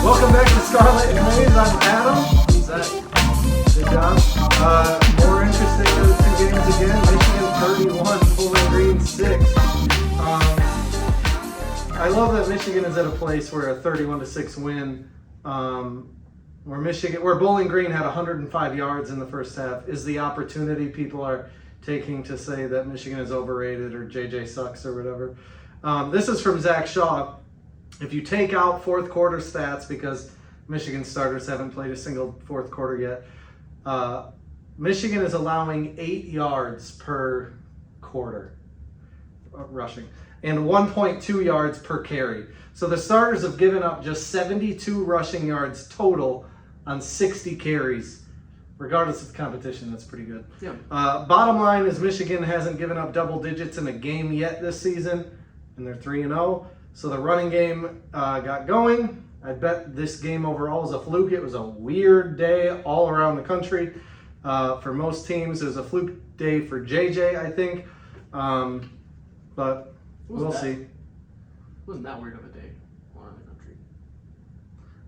Welcome back to Scarlet and Maze. I'm Adam. Zach. Good job. More interesting of the two games again. Michigan 31, Bowling Green 6. I love that Michigan is at a place where a 31-6 win, where Bowling Green had 105 yards in the first half, is the opportunity people are taking to say that Michigan is overrated or JJ sucks or whatever. This is from Zach Shaw. If you take out fourth quarter stats, because Michigan starters haven't played a single fourth quarter yet, Michigan is allowing 8 yards per quarter rushing and 1.2 yards per carry. So the starters have given up just 72 rushing yards total on 60 carries. Regardless of the competition, that's pretty good. Yeah. Bottom line is Michigan hasn't given up double digits in a game yet this season, and they're 3-0. So the running game got going. I bet this game overall is a fluke. It was a weird day all around the country. For most teams, it was a fluke day for JJ, I think. But we'll see. It wasn't that weird of a day all around the country.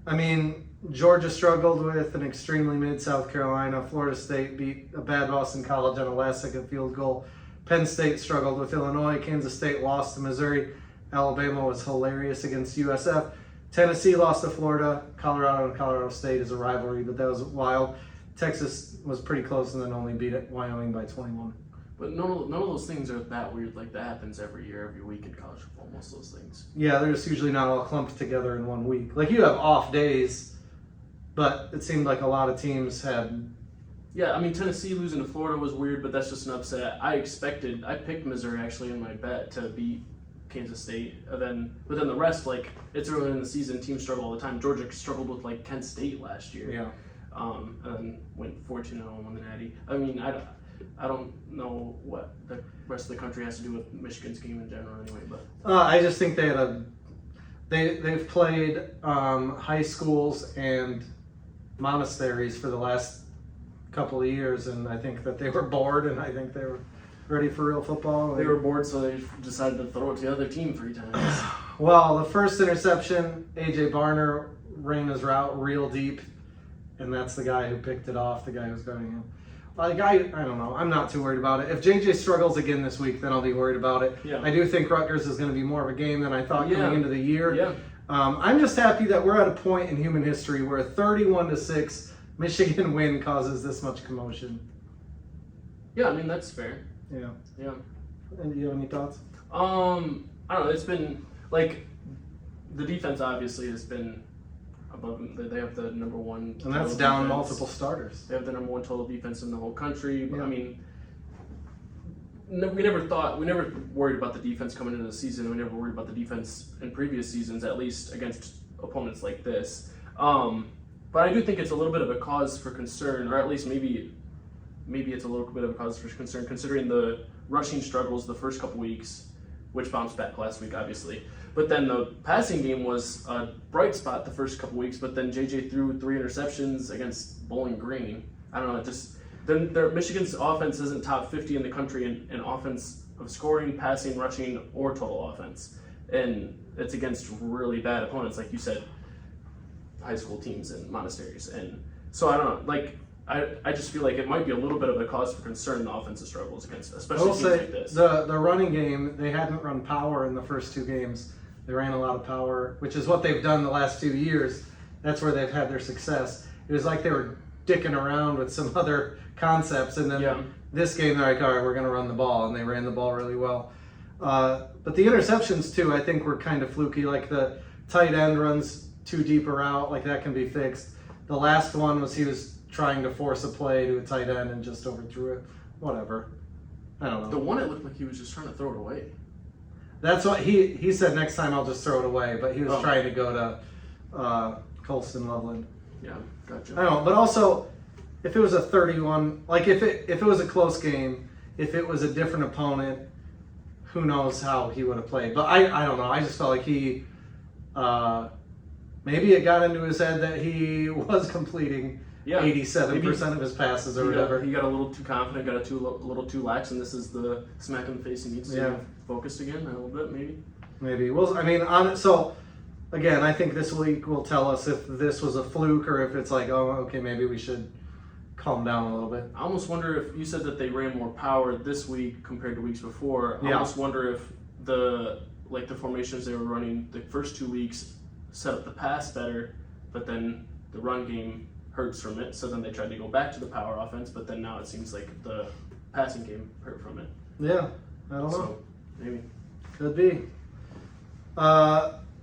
I mean, Georgia struggled with an extremely mid South Carolina. Florida State beat a bad Boston College on a last-second field goal. Penn State struggled with Illinois. Kansas State lost to Missouri. Alabama was hilarious against USF. Tennessee lost to Florida. Colorado and Colorado State is a rivalry, but that was wild. Texas was pretty close and then only beat Wyoming by 21. But none of those things are that weird. Like, that happens every year, every week in college football, most of those things. Yeah, they're just usually not all clumped together in 1 week. Like, you have off days, but it seemed like a lot of teams had... Yeah, I mean, Tennessee losing to Florida was weird, but that's just an upset. I picked Missouri actually in my bet to beat Kansas State, but then the rest, like, it's early in the season, teams struggle all the time. Georgia struggled with, like, Kent State last year. Yeah. And then went 14-0 and won the Natty. I mean, I don't know what the rest of the country has to do with Michigan's game in general anyway, but... I just think they've played high schools and monasteries for the last couple of years, and I think that they were bored, and I think they were ready for real football. They were bored, so they decided to throw it to the other team 3 times. Well, the first interception, A.J. Barner ran his route real deep, and that's the guy who picked it off, the guy who's guarding him. Like, I don't know. I'm not too worried about it. If JJ struggles again this week, then I'll be worried about it. Yeah. I do think Rutgers is going to be more of a game than I thought coming into the year. Yeah. I'm just happy that we're at a point in human history where a 31-6 Michigan win causes this much commotion. Yeah, I mean, that's fair. Yeah. Yeah. And do you have any thoughts? I don't know. It's been, like, the defense obviously has been above them. They have the number one. And that's down multiple starters. They have the number one total defense in the whole country. Yeah. I mean, we never worried about the defense coming into the season. We never worried about the defense in previous seasons, at least against opponents like this. But I do think it's a little bit of a cause for concern, or at least maybe it's a little bit of a cause for concern, considering the rushing struggles the first couple weeks, which bounced back last week, obviously. But then the passing game was a bright spot the first couple weeks, but then JJ threw 3 interceptions against Bowling Green. I don't know, Michigan's offense isn't top 50 in the country in offense of scoring, passing, rushing, or total offense. And it's against really bad opponents, like you said, high school teams and monasteries. And so I don't know, like, I just feel like it might be a little bit of a cause for concern, the offensive struggles against, especially teams like this. The running game, they hadn't run power in the first 2 games. They ran a lot of power, which is what they've done the last 2 years. That's where they've had their success. It was like they were dicking around with some other concepts, and then this game they're like, all right, we're going to run the ball, and they ran the ball really well. But the interceptions, too, I think were kind of fluky. Like the tight end runs too deep a route, like that can be fixed. The last one was he was trying to force a play to a tight end and just overthrew it. Whatever. I don't know. The one, it looked like he was just trying to throw it away. That's what he said, next time I'll just throw it away, but he was trying to go to Colston Loveland. Yeah, gotcha. I don't know, but also, if it was a 31, like if it was a close game, if it was a different opponent, who knows how he would have played. But I don't know, I just felt like he, maybe it got into his head that he was completing 87% of his passes or whatever. He got a little too confident, got a little too lax, and this is the smack in the face he needs to get focused again a little bit, maybe. Maybe. Well, I mean, so again, I think this week will tell us if this was a fluke or if it's like, oh, okay, maybe we should calm down a little bit. I almost wonder if you said that they ran more power this week compared to weeks before. I Yeah. almost wonder if the formations they were running the first 2 weeks set up the pass better, but then the run game hurts from it. So then they tried to go back to the power offense, but then now it seems like the passing game hurt from it. Yeah, I don't know. So maybe. Could be.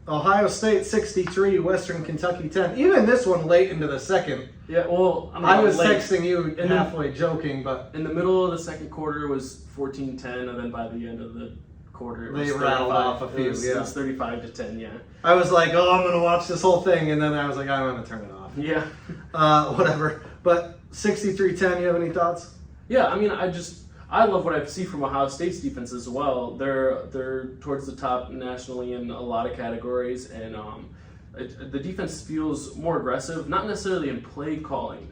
Ohio State 63, Western Kentucky 10. Even this one late into the second. Yeah, well, I was late. texting you halfway joking, but In the middle of the second quarter was 14-10, and then by the end of the quarter it was they rattled 35. off a few. It was, Yeah, it was 35-10. Yeah. I was like, oh, I'm gonna watch this whole thing, and then I was like, I'm gonna turn it off. Yeah. Whatever. But 63-10. You have any thoughts? Yeah, I mean, I love what I see from Ohio State's defense as well. They're towards the top nationally in a lot of categories, and the defense feels more aggressive, not necessarily in play calling,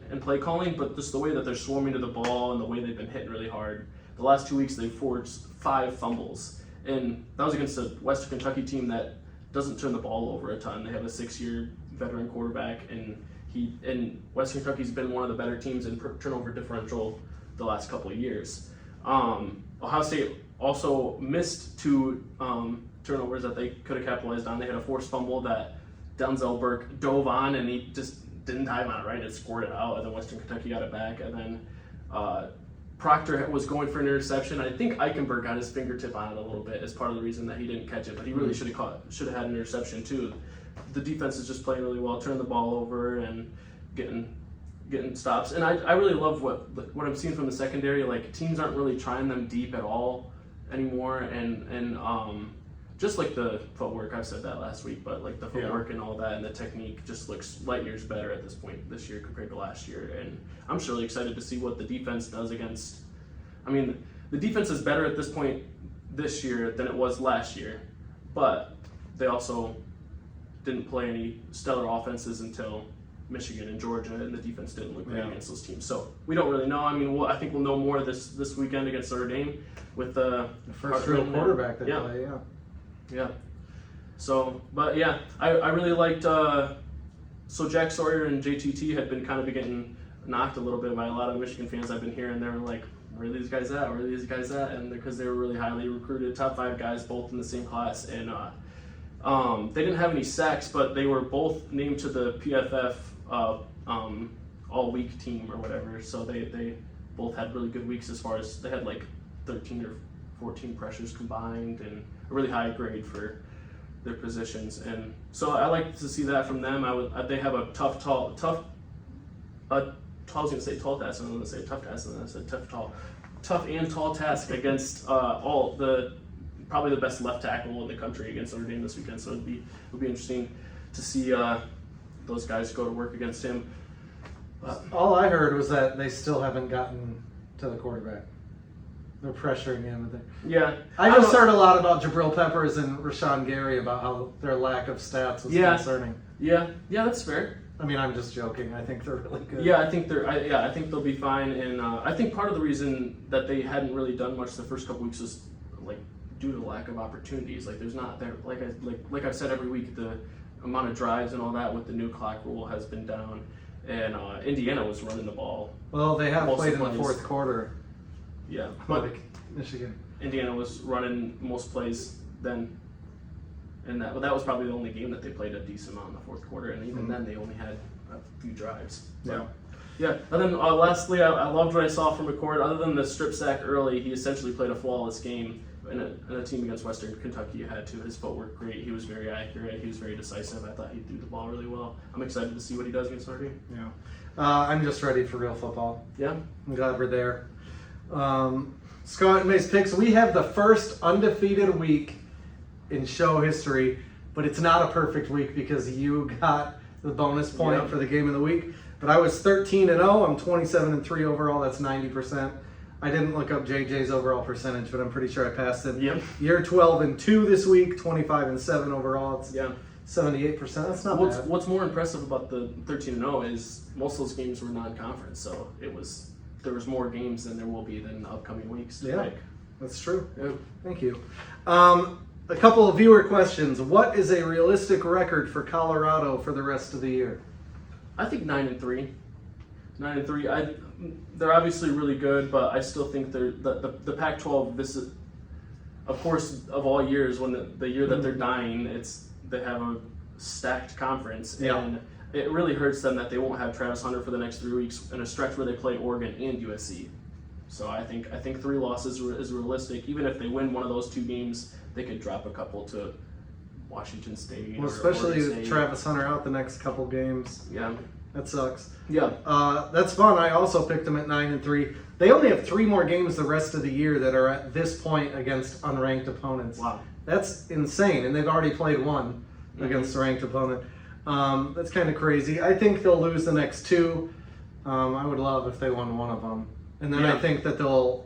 but just the way that they're swarming to the ball and the way they've been hitting really hard. The last 2 weeks they've forged 5 fumbles, and that was against a Western Kentucky team that doesn't turn the ball over a ton. They have a 6-year veteran quarterback, and Western Kentucky's been one of the better teams in turnover differential the last couple of years. Ohio State also missed 2 turnovers that they could have capitalized on. They had a forced fumble that Denzel Burke dove on, and he just didn't dive on it right. It squirted out, and then Western Kentucky got it back. And then Proctor was going for an interception. I think Eichenberg got his fingertip on it a little bit as part of the reason that he didn't catch it, but he really should have had an interception too. The defense is just playing really well, turning the ball over and getting stops. And I really love what I'm seeing from the secondary. Like, teams aren't really trying them deep at all anymore, and just like the footwork, I've said that last week, but like the footwork and all that and the technique just looks light years better at this point this year compared to last year. And I'm just really excited to see what the defense does against. I mean, the defense is better at this point this year than it was last year, but they also didn't play any stellar offenses until Michigan and Georgia, and the defense didn't look great against those teams. So we don't really know. I mean, I think we'll know more this weekend against Notre Dame with the first real quarterback they play. Yeah. Yeah. So, but yeah, I really liked. So Jack Sawyer and JTT had been kind of getting knocked a little bit by a lot of Michigan fans I've been hearing. They were like, "Where are these guys at? Where are these guys at?" And because they were really highly recruited, top 5 guys, both in the same class, and they didn't have any sacks, but they were both named to the PFF all-week team or whatever. So they both had really good weeks as far as they had like 13 or 14 pressures combined and a really high grade for their positions. And so I like to see that from them. They have a tough and tall task against probably the best left tackle in the country against Notre Dame this weekend. So it'll be interesting to see those guys go to work against him. All I heard was that they still haven't gotten to the quarterback. They're pressuring him. Yeah. I just heard a lot about Jabril Peppers and Rashawn Gary about how their lack of stats was concerning. Yeah, that's fair. I mean, I'm just joking. I think they're really good. Yeah, I think they'll be fine. And I think part of the reason that they hadn't really done much the first couple weeks is like due to lack of opportunities. Like there's not there like I've said every week, the amount of drives and all that with the new clock rule has been down. And Indiana was running the ball. Well, they have played in the fourth quarter. Yeah, but like Michigan. Indiana was running most plays then, and that was probably the only game that they played a decent amount in the fourth quarter, and even then they only had a few drives. So, yeah. And then lastly, I loved what I saw from McCord. Other than the strip sack early, he essentially played a flawless game in a team against Western Kentucky. Had to. His footwork great. He was very accurate. He was very decisive. I thought he threw the ball really well. I'm excited to see what he does against Notre Dame. Yeah. I'm just ready for real football. Yeah. I'm glad we're there. Scott and May's picks. We have the first undefeated week in show history, but it's not a perfect week because you got the bonus point for the game of the week. But I was 13-0. I'm 27-3 overall. That's 90%. I didn't look up JJ's overall percentage, but I'm pretty sure I passed him. Yep. You're 12-2 this week. 25-7 overall. It's 78%. That's not bad. What's more impressive about the 13-0 is most of those games were non-conference, so there was more games than there will be than the upcoming weeks to pick. That's true. Yeah. Thank you. A couple of viewer questions. What is a realistic record for Colorado for the rest of the year? I think 9-3. 9-3. They're obviously really good, but I still think the Pac-12. This is, of course, of all years, when the year that they're dying, they have a stacked conference, and it really hurts them that they won't have Travis Hunter for the next 3 weeks in a stretch where they play Oregon and USC. So I think 3 losses is realistic. Even if they win one of those 2 games, they could drop a couple to Washington State. Well, especially with Travis Hunter out the next couple games. Yeah, that sucks. Yeah, that's fun. I also picked them at 9-3. They only have 3 more games the rest of the year that are at this point against unranked opponents. Wow, that's insane, and they've already played one against a ranked opponent. That's kind of crazy. I think they'll lose the next 2. I would love if they won one of them. And then I think that they'll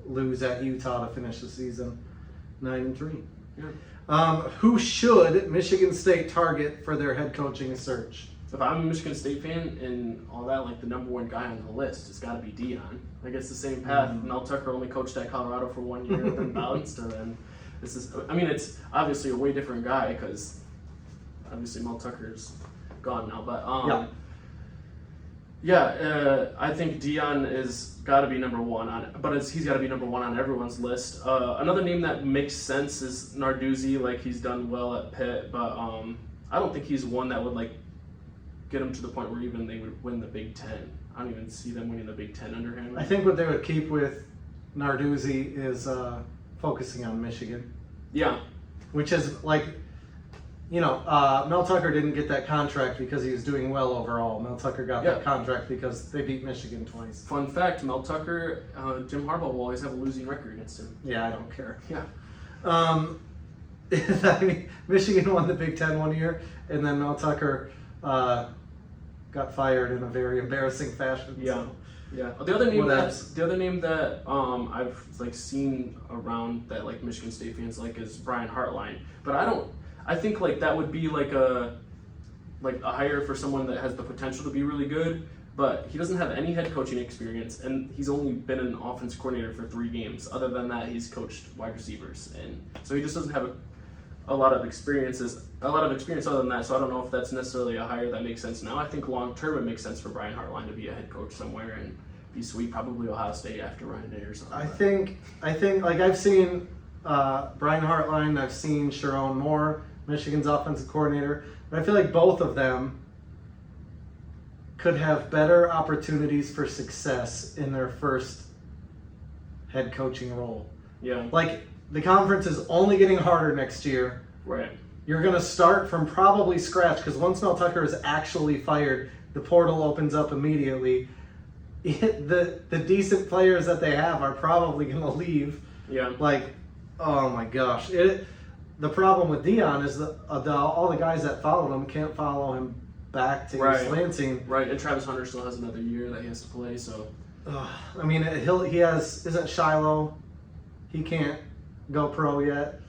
lose at Utah to finish the season 9-3. Yeah. Who should Michigan State target for their head coaching search? If I'm a Michigan State fan and all that, like the number 1 guy on the list, it's got to be Deion. I guess the same path. Mel Tucker only coached at Colorado for 1 year and then bounced, and then this is. I mean, it's obviously a way different guy because obviously Mel Tucker's gone now, but I think Deion is got to be number 1 on it, but he's got to be number 1 on everyone's list. Another name that makes sense is Narduzzi. Like, he's done well at Pitt, but I don't think he's one that would like get him to the point where even they would win the Big Ten. I don't even see them winning the Big Ten under him. I think what they would keep with Narduzzi is focusing on Michigan. Yeah, which is like. Mel Tucker didn't get that contract because he was doing well overall. Mel Tucker got that contract because they beat Michigan twice. Fun fact, Mel Tucker, Jim Harbaugh will always have a losing record against him. Yeah, I don't care. Yeah. I mean, Michigan won the Big Ten 1 year, and then Mel Tucker got fired in a very embarrassing fashion. Yeah. So. Yeah. The other name that I've like seen around that like Michigan State fans like is Brian Hartline, but I think like that would be like a hire for someone that has the potential to be really good, but he doesn't have any head coaching experience, and he's only been an offense coordinator for 3 games. Other than that, he's coached wide receivers, and so he just doesn't have a lot of experience other than that. So I don't know if that's necessarily a hire that makes sense now. I think long term it makes sense for Brian Hartline to be a head coach somewhere and be sweet, probably Ohio State after Ryan Day or something. I think like I've seen Brian Hartline, I've seen Sharon Moore, Michigan's offensive coordinator, but I feel like both of them could have better opportunities for success in their first head coaching role. Yeah. Like, the conference is only getting harder next year. Right. You're going to start from probably scratch because once Mel Tucker is actually fired, the portal opens up immediately. The decent players that they have are probably going to leave. Yeah. Like, oh my gosh. The problem with Deion is that all the guys that followed him can't follow him back to East Lansing. Right, and Travis Hunter still has another year that he has to play, so. I mean, isn't Shiloh, he can't go pro yet,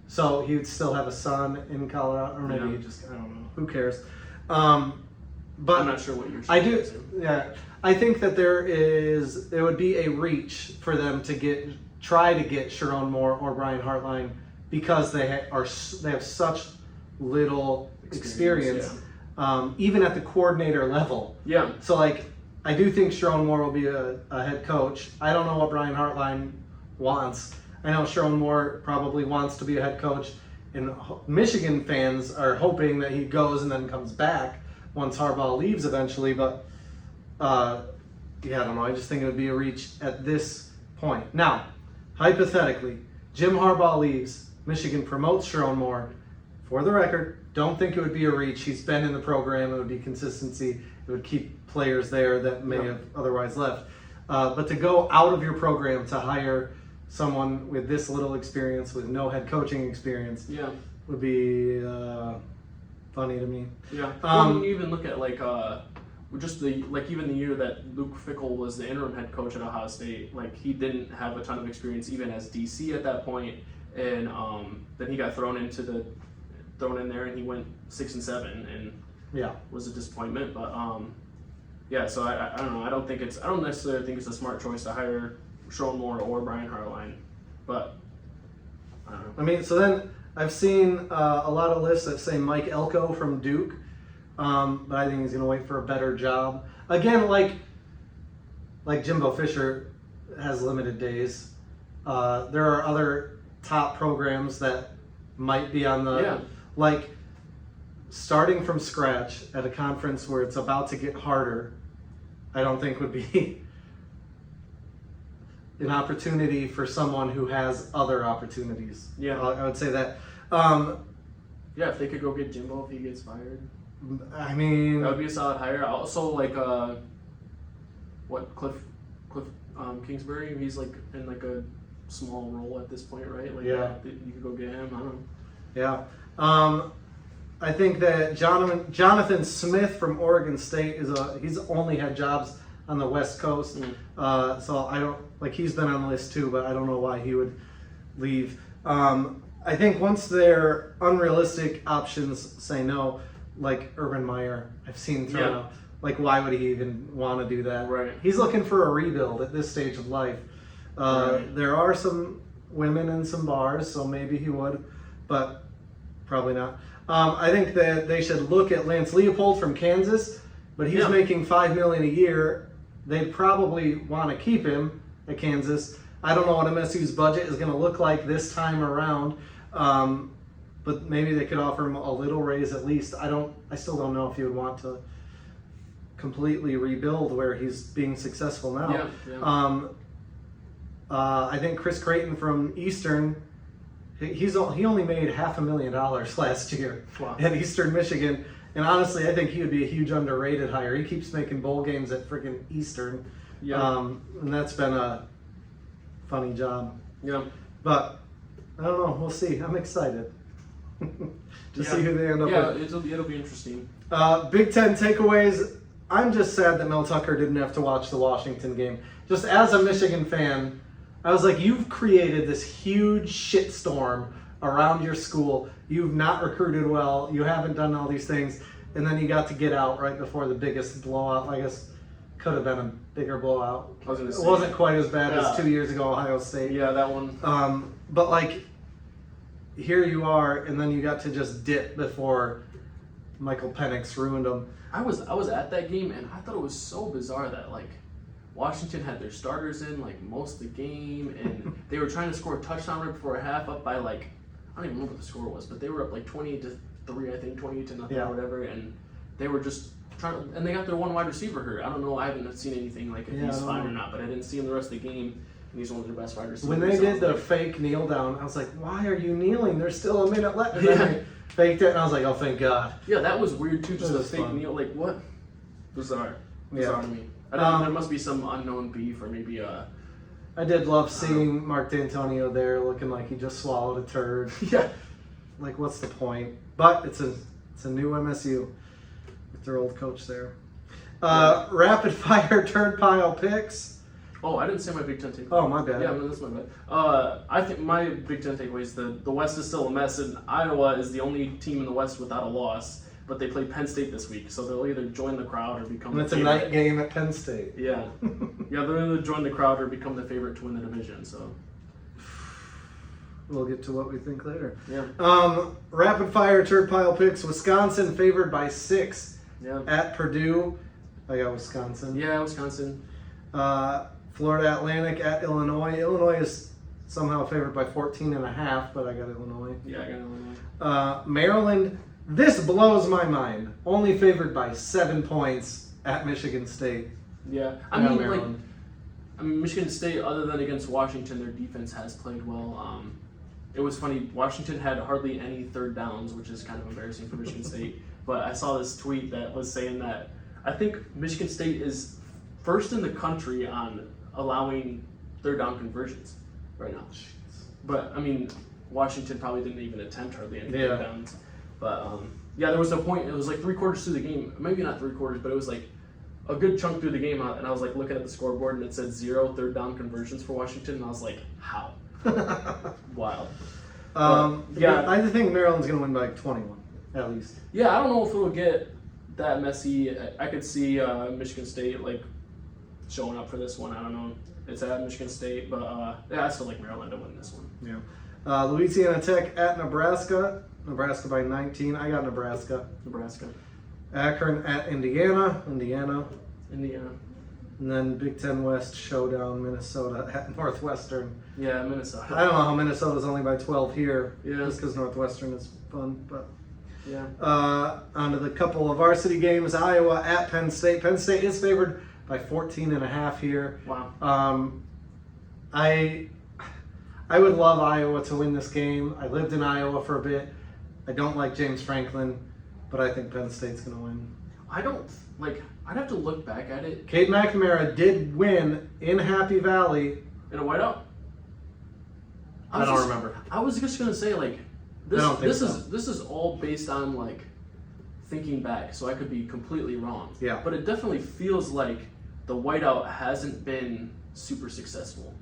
so he would still have a son in Colorado, or maybe he just, I don't know, who cares. But I'm not sure what you're saying. I think that it would be a reach for them to try to get Sharon Moore or Brian Hartline because they have such little experience. Even at the coordinator level. Yeah. So, like, I do think Sharon Moore will be a head coach. I don't know what Brian Hartline wants. I know Sharon Moore probably wants to be a head coach, and Michigan fans are hoping that he goes and then comes back once Harbaugh leaves eventually. But, I don't know. I just think it would be a reach at this point. Now, hypothetically, Jim Harbaugh leaves, Michigan promotes Sharon Moore. For the record, don't think it would be a reach. He's been in the program. It would be consistency. It would keep players there that may have otherwise left. But to go out of your program to hire someone with this little experience, with no head coaching experience, would be funny to me. Yeah. Well, when you even look at even the year that Luke Fickell was the interim head coach at Ohio State, like he didn't have a ton of experience even as DC at that point, and then he got thrown in there and he went 6-7 and was a disappointment. But so I don't know. I don't necessarily think it's a smart choice to hire Sharon Moore or Brian Hartline, but I don't know. I mean, so then I've seen a lot of lists that say Mike Elko from Duke, but I think he's going to wait for a better job. Again, like Jimbo Fisher has limited days. There are other top programs that might be on the like starting from scratch at a conference where it's about to get harder. I don't think would be an opportunity for someone who has other opportunities. Yeah. I would say that. Yeah, if they could go get Jimbo if he gets fired, I mean, that would be a solid hire. Also, like, Cliff Kingsbury, he's like in like a small role at this point, right? Like, Yeah. You could go get him. I don't know. yeah. I think that Jonathan Smith from Oregon State he's only had jobs on the West Coast. So I don't, like, he's been on the list too, but I don't know why he would leave. I think once their unrealistic options say no, like Urban Meyer, I've seen thrown out. Like, why would he even want to do that? Right. He's looking for a rebuild at this stage of life. Right. There are some women in some bars, so maybe he would, but probably not. I think that they should look at Lance Leopold from Kansas, but he's making $5 million a year. They'd probably want to keep him at Kansas. I don't know what MSU's budget is going to look like this time around, but maybe they could offer him a little raise at least. I still don't know if he would want to completely rebuild where he's being successful now. I think Chris Creighton from Eastern, he only made $500,000 last year at Eastern Michigan. And honestly, I think he would be a huge underrated hire. He keeps making bowl games at freaking Eastern. And that's been a funny job. But I don't know. We'll see. I'm excited to see who they end up with. It'll be interesting. Big Ten takeaways. I'm just sad that Mel Tucker didn't have to watch the Washington game. Just as a Michigan fan, I was like, you've created this huge shitstorm around your school. You've not recruited well. You haven't done all these things. And then you got to get out right before the biggest blowout. I guess could have been a bigger blowout. I was gonna say, it wasn't quite as bad as 2 years ago, Ohio State. Yeah, that one. But like, here you are, and then you got to just dip before Michael Penix ruined them. I was at that game, and I thought it was so bizarre that, like, Washington had their starters in, like, most of the game, and they were trying to score a touchdown right before a half, up by, like, I don't even remember what the score was, but they were up like 28-3, I think, 28-0 or whatever, and they were just trying, and they got their one wide receiver hurt. I don't know, I haven't seen anything like if he's fine or not, but I didn't see him the rest of the game, and he's one of their best wide receivers. When they did the fake kneel down, I was like, why are you kneeling? There's still a minute left. And then they faked it, and I was like, oh, thank God. Yeah, that was weird too, just a fake fun. kneel, like, what? Bizarre to me. I don't know, there must be some unknown beef or maybe I did love seeing Mark D'Antonio there looking like he just swallowed a turd. Like, what's the point? But it's a new MSU with their old coach there. Rapid fire turd pile picks. Oh, I didn't say my Big Ten takeaway. Oh, my bad. Yeah, no, that's my bad. I think my Big Ten takeaway is the West is still a mess, and Iowa is the only team in the West without a loss. But they play Penn State this week, so they'll either join the crowd or become and the it's favorite. a night game at Penn State. Yeah, they'll either join the crowd or become the favorite to win the division. So we'll get to what we think later. Rapid fire turd pile picks. Wisconsin favored by 6 at Purdue. I got Wisconsin. Yeah, Wisconsin. Florida Atlantic at Illinois. Illinois is somehow favored by 14.5, but I got Illinois. Yeah, I got Illinois. Maryland. This blows my mind. Only favored by 7 points at Michigan State. Yeah, I mean, Michigan State, other than against Washington, their defense has played well. It was funny. Washington had hardly any third downs, which is kind of embarrassing for Michigan State. But I saw this tweet that was saying that I think Michigan State is first in the country on allowing third down conversions right now. But I mean, Washington probably didn't even attempt hardly any third downs. But there was a point, it was like 3/4 through the game, maybe not 3/4, but it was like a good chunk through the game, and I was like looking at the scoreboard and it said 0 third down conversions for Washington, and I was like, how? Wild. I think Maryland's going to win by 21, at least. Yeah, I don't know if it'll get that messy. I could see Michigan State like showing up for this one. I don't know. It's at Michigan State, but I still like Maryland to win this one. Louisiana Tech at Nebraska. Nebraska by 19. I got Nebraska. Nebraska. Akron at Indiana. Indiana. And then Big Ten West showdown, Minnesota at Northwestern. Yeah, Minnesota. I don't know how Minnesota's only by 12 here. Yeah. Just because Northwestern is fun. But Yeah. on to the couple of varsity games. Iowa at Penn State. Penn State is favored by 14.5 here. Wow. I would love Iowa to win this game. I lived in Iowa for a bit. I don't like James Franklin, but I think Penn State's going to win. I'd have to look back at it. Cade McNamara did win in Happy Valley. In a whiteout? I don't remember. I was just gonna say this is all based on thinking back, so I could be completely wrong. Yeah. But it definitely feels like the whiteout hasn't been super successful.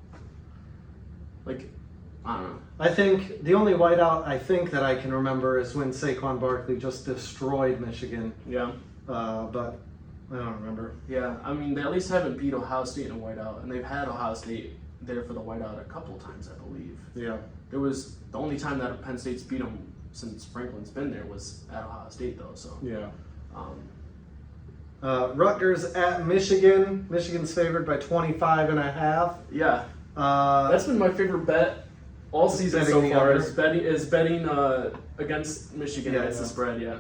I don't know. I think the only whiteout I think that I can remember is when Saquon Barkley just destroyed Michigan. Yeah. But I don't remember. Yeah, I mean, they at least haven't beat Ohio State in a whiteout, and they've had Ohio State there for the whiteout a couple times, I believe. Yeah. There was the only time that Penn State's beat them since Franklin's been there was at Ohio State, though. So Yeah. um, Rutgers at Michigan. Michigan's favored by 25.5. yeah, Uh, that's been my favorite bet all season so betting far. the Is betting against Michigan Yeah, against yeah. the spread. Yeah,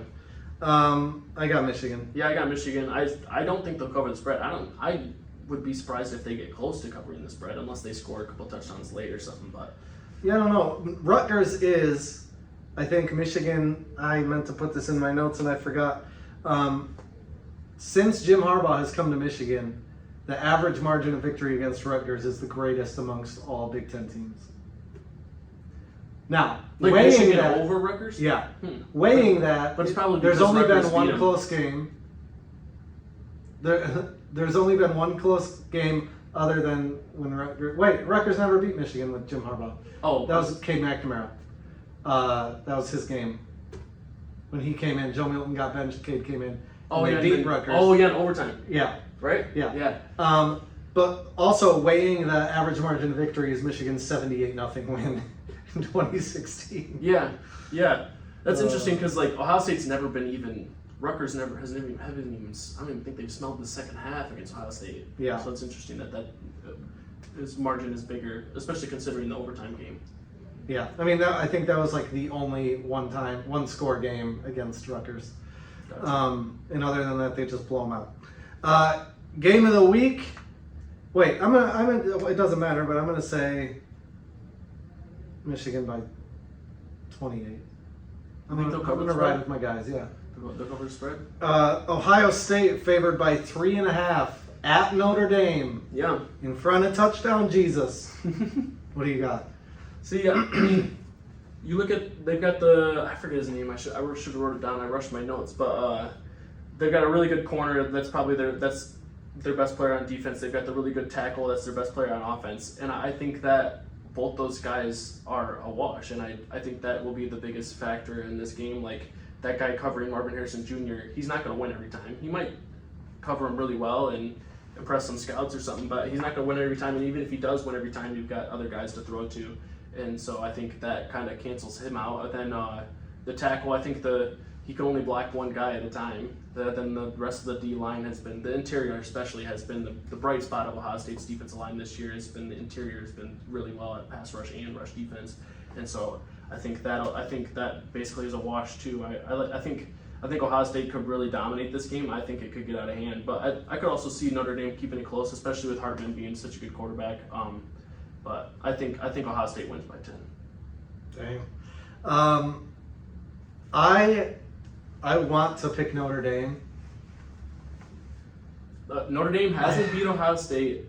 I got Michigan. yeah, I got Michigan. I don't think they'll cover the spread. I would be surprised if they get close to covering the spread unless they score a couple touchdowns late or something. But Yeah, I don't know. Rutgers is, I think Michigan, I meant to put this in my notes and I forgot. Since Jim Harbaugh has come to Michigan, the average margin of victory against Rutgers is the greatest amongst all Big Ten teams. Now, weighing Michigan that, over Rutgers. yeah, weighing that, But it's probably there's because only Rutgers been one beat 'em. close game. There's only been one close game other than when Rutgers never beat Michigan with Jim Harbaugh. Oh, That was Cade McNamara. That was his game. When he came in, Joe Milton got benched, Cade came in. oh and yeah, they beat Rutgers. Oh yeah, in overtime, Yeah, right? yeah. Yeah. But also weighing the average margin of victory is Michigan's 78-0 win in 2016. Yeah, yeah. That's Uh, interesting because Ohio State's never been even. Rutgers haven't even. I don't even think they've smelled the second half against Ohio State. Yeah. So it's interesting that his margin is bigger, especially considering the overtime game. Yeah, I mean, I think that was like the only one score game against Rutgers. Gotcha. And other than that, they just blow them out. Game of the week. Wait, it doesn't matter, but I'm gonna say Michigan by 28. I'm think they'll cover gonna the ride spread? with my guys. Yeah. The cover spread. Ohio State favored by 3.5 at Notre Dame Yeah. in front of touchdown Jesus. What do you got? See, I mean, you look at they've got I forget his name. I should have wrote it down. I rushed my notes, but they've got a really good corner. That's probably their best player on defense. They've got the really good tackle. That's their best player on offense. And I think that both those guys are a wash. And I think that will be the biggest factor in this game. That guy covering Marvin Harrison Jr., he's not going to win every time. He might cover him really well and impress some scouts or something, but he's not going to win every time. And even if he does win every time, you've got other guys to throw to. And so I think that kind of cancels him out. And then the tackle, I think he can only block one guy at a time. Then the rest of the D-line has been, the interior especially has been the bright spot of Ohio State's defensive line this year. The interior has been really well at pass rush and rush defense. And so I think that basically is a wash too. I think Ohio State could really dominate this game. I think it could get out of hand, but I could also see Notre Dame keeping it close, especially with Hartman being such a good quarterback. But I think Ohio State wins by 10. Dang. I want to pick Notre Dame. Notre Dame hasn't beat Ohio State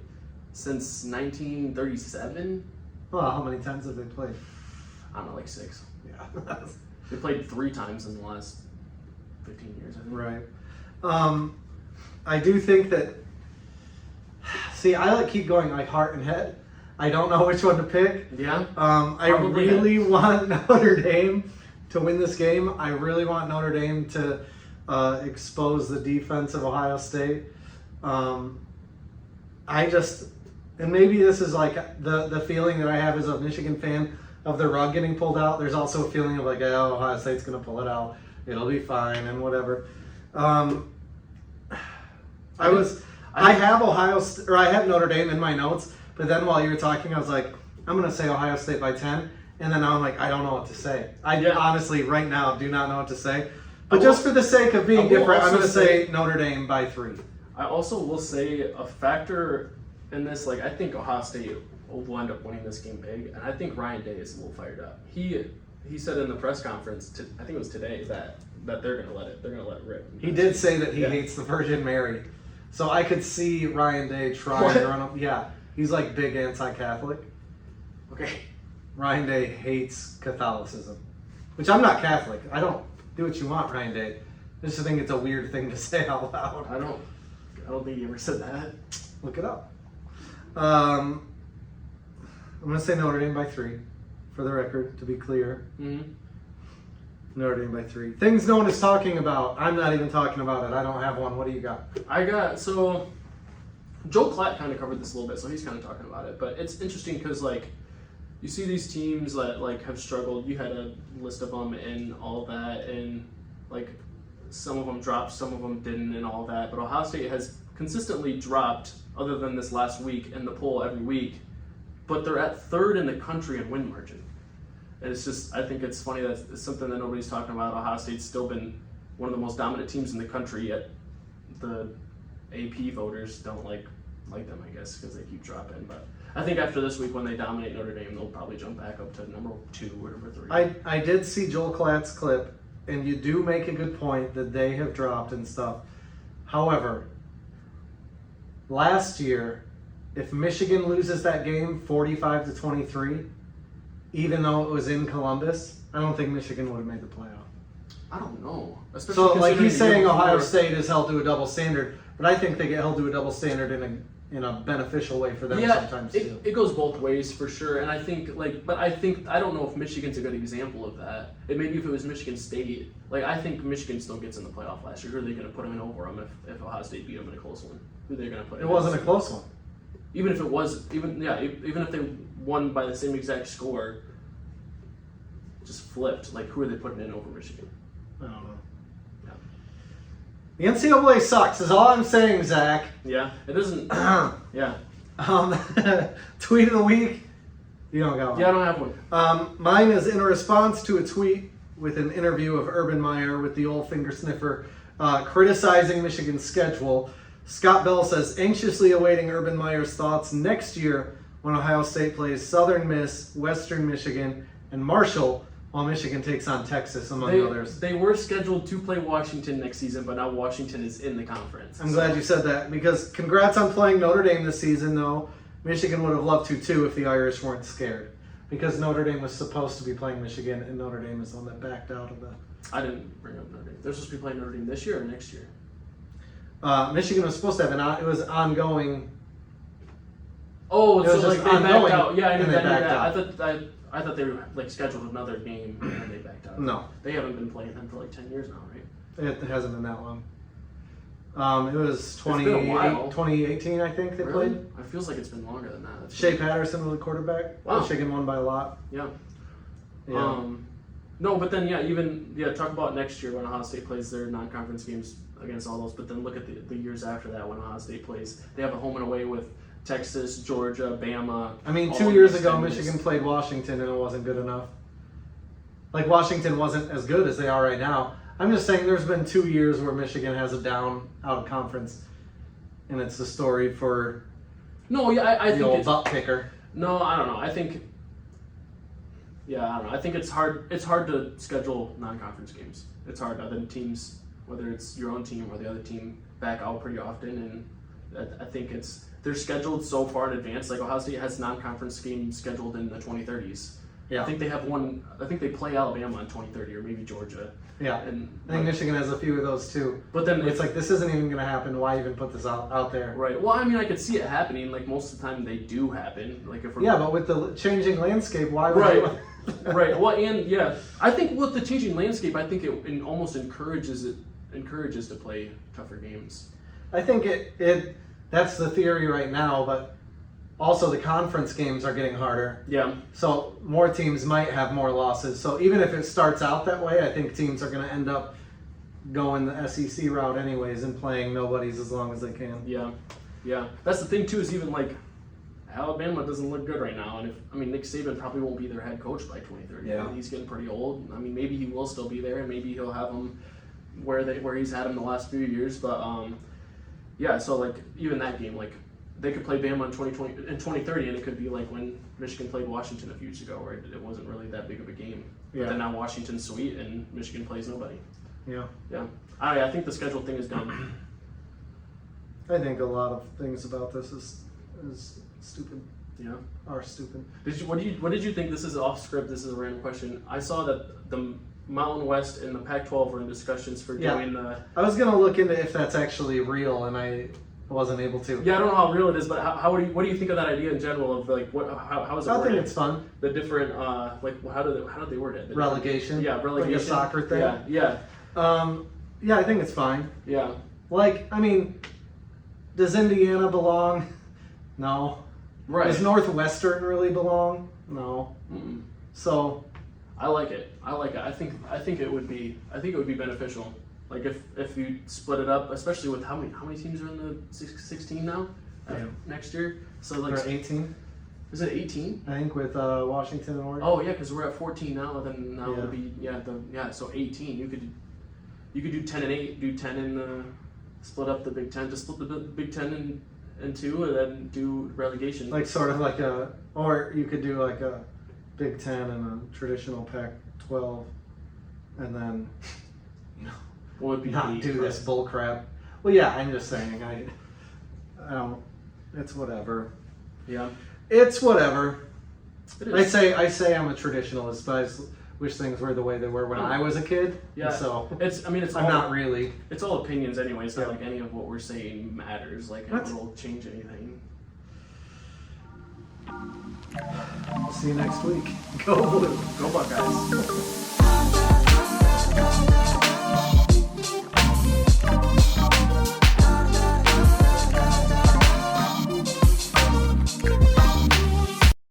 since 1937. Well, how many times have they played? I don't know, like 6. Yeah. They played 3 times in the last 15 years, I think. Right. I do think that. See, I keep going heart and head. I don't know which one to pick. Yeah. I Probably really want Notre Dame to win this game. I really want Notre Dame to expose the defense of Ohio State. And maybe this is the feeling that I have as a Michigan fan. of the rug getting pulled out, there's also a feeling of like, oh, Ohio State's going to pull it out. It'll be fine and whatever. I have Notre Dame in my notes, but then while you were talking, I was like, I'm going to say Ohio State by 10. And then I'm like, I don't know what to say. I honestly, right now, do not know what to say. But just for the sake of being different, I'm going to say Notre Dame by 3. I also will say a factor in this, like, I think Ohio State will end up winning this game big, and I think Ryan Day is a little fired up. He said in the press conference, I think it was today, that they're gonna let it rip. He did say that he hates the Virgin Mary, so I could see Ryan Day trying to run up. Yeah, he's like big anti-Catholic. Okay. Ryan Day hates Catholicism, which I'm not Catholic. I don't do what you want, Ryan Day. I just think it's a weird thing to say out loud. I don't think he ever said that. Look it up. I'm going to say Notre Dame by 3, for the record, to be clear. Mm-hmm. Notre Dame by 3. Things no one is talking about. I'm not even talking about it. I don't have one. What do you got? So Joe Klatt kind of covered this a little bit, so he's kind of talking about it. But it's interesting because, like, you see these teams that, like, have struggled. You had a list of them and all that, and, like, some of them dropped, some of them didn't, and all that. But Ohio State has consistently dropped, other than this last week, in the poll every week. But they're at 3rd in the country in win margin. And it's just, I think it's funny that it's something that nobody's talking about. Ohio State's still been one of the most dominant teams in the country, yet the AP voters don't like them, I guess, because they keep dropping. But I think after this week, when they dominate Notre Dame, they'll probably jump back up to number 2 or number 3. I did see Joel Klatt's clip, and you do make a good point that they have dropped and stuff. However, last year, if Michigan loses that game 45-23, even though it was in Columbus, I don't think Michigan would have made the playoff. I don't know. So, like, he's saying Ohio State is held to a double standard, but I think they get held to a double standard in a beneficial way for them sometimes too. It goes both ways for sure, and I think I don't know if Michigan's a good example of that. And maybe if it was Michigan State, like, I think Michigan still gets in the playoff last year. Who are they going to put them in over them if Ohio State beat them in a close one? Who are they going to put? It wasn't a close one. Even if it was, even if they won by the same exact score, just flipped. Like, who are they putting in over Michigan? I don't know. The NCAA sucks, is all I'm saying, Zach. Yeah, it doesn't. Yeah. Tweet of the week. You don't got one. Yeah, I don't have one. Mine is in a response to a tweet with an interview of Urban Meyer with the old finger sniffer criticizing Michigan's schedule. Scott Bell says, anxiously awaiting Urban Meyer's thoughts next year when Ohio State plays Southern Miss, Western Michigan, and Marshall, while Michigan takes on Texas, among others. They were scheduled to play Washington next season, but now Washington is in the conference. I'm glad you said that, because congrats on playing Notre Dame this season, though. Michigan would have loved to, too, if the Irish weren't scared. Because Notre Dame was supposed to be playing Michigan, and Notre Dame is the one that backed out of that. I didn't bring up Notre Dame. They're supposed to be playing Notre Dame this year or next year? Michigan was supposed to have it was ongoing. Oh, so like they backed out. Yeah, I knew and they backed that. I thought they were like scheduled another game and they backed out. No. They haven't been playing them for like 10 years now, right? It hasn't been that long. It was 2018, I think they played. It feels like it's been longer than that. That's Shea Patterson was the quarterback. Wow. Michigan won by a lot. Yeah. Yeah. No, but then talk about next year when Ohio State plays their non-conference games against all those. But then look at the years after that when Ohio State plays. They have a home and away with Texas, Georgia, Bama. I mean, 2 years ago, Michigan played Washington and it wasn't good enough. Like, Washington wasn't as good as they are right now. I'm just saying there's been 2 years where Michigan has a down out of conference, and it's the story for I think old butt kicker. No, I don't know. I think I think it's hard to schedule non-conference games. It's hard. Other teams, whether it's your own team or the other team, back out pretty often, and I think they're scheduled so far in advance. Like, Ohio State has non-conference games scheduled in the 2030s. Yeah. I think they have one. I think they play Alabama in 2030 or maybe Georgia. Yeah. And I think Michigan has a few of those too. But then it's like, this isn't even going to happen. Why even put this out there? Right. Well, I mean, I could see it happening. Like, most of the time they do happen. Like, if we're but with the changing landscape, why would right. Right. Well, and I think with the changing landscape, I think it almost encourages to play tougher games. I think it that's the theory right now, but Also, the conference games are getting harder. Yeah. So more teams might have more losses. So even if it starts out that way, I think teams are going to end up going the SEC route anyways and playing nobodies as long as they can. Yeah. Yeah. That's the thing too, is even like Alabama doesn't look good right now, and Nick Saban probably won't be their head coach by 2030. Yeah. He's getting pretty old. I mean, maybe he will still be there, and maybe he'll have them where he's had him the last few years. But yeah, so like even that game, like they could play Bama in 2030, and it could be like when Michigan played Washington a few years ago, where it wasn't really that big of a game. Yeah. But then now Washington's sweet, and Michigan plays nobody. Yeah. Yeah. I think the schedule thing is done. I think a lot of things about this is stupid. Yeah. Are stupid. What did you think? This is off script. This is a random question. I saw that the Mountain West and the Pac-12 were in discussions for doing the. I was gonna look into if that's actually real, and I wasn't able to. Yeah, I don't know how real it is, but what do you think of that idea in general? Of like how is it? I think worded? it's fun. The different like how do they word it? Relegation. Yeah, relegation. Like a soccer thing. Yeah. Yeah, I think it's fine. Yeah. Like, I mean, does Indiana belong? No. Right. Does Northwestern really belong? No. Mm-mm. So. I like it. I think it would be beneficial. Like if you split it up, especially with how many teams are in the 16 now? Yeah. Next year. So like Or 18. Is it 18? I think with Washington and Oregon. Oh yeah, because we're at 14 now. Then now Yeah. it'll be So 18. You could do 10 and 8. Do 10 and split up the Big Ten. Just split the Big Ten in two, and then do relegation. Like sort of like or you could do like a Big Ten and a traditional Pac-12, and then what would be not eight, do right? this bull crap. Well, yeah, I'm just saying. I don't. It's whatever. Yeah. It's whatever. It is. I say I'm a traditionalist, but I wish things were the way they were when I was a kid. Yeah. So it's I'm not really. It's all opinions anyway. It's not Yeah. like any of what we're saying matters. Like it'll change anything. See you next week. Go Blue. Go Buckeyes.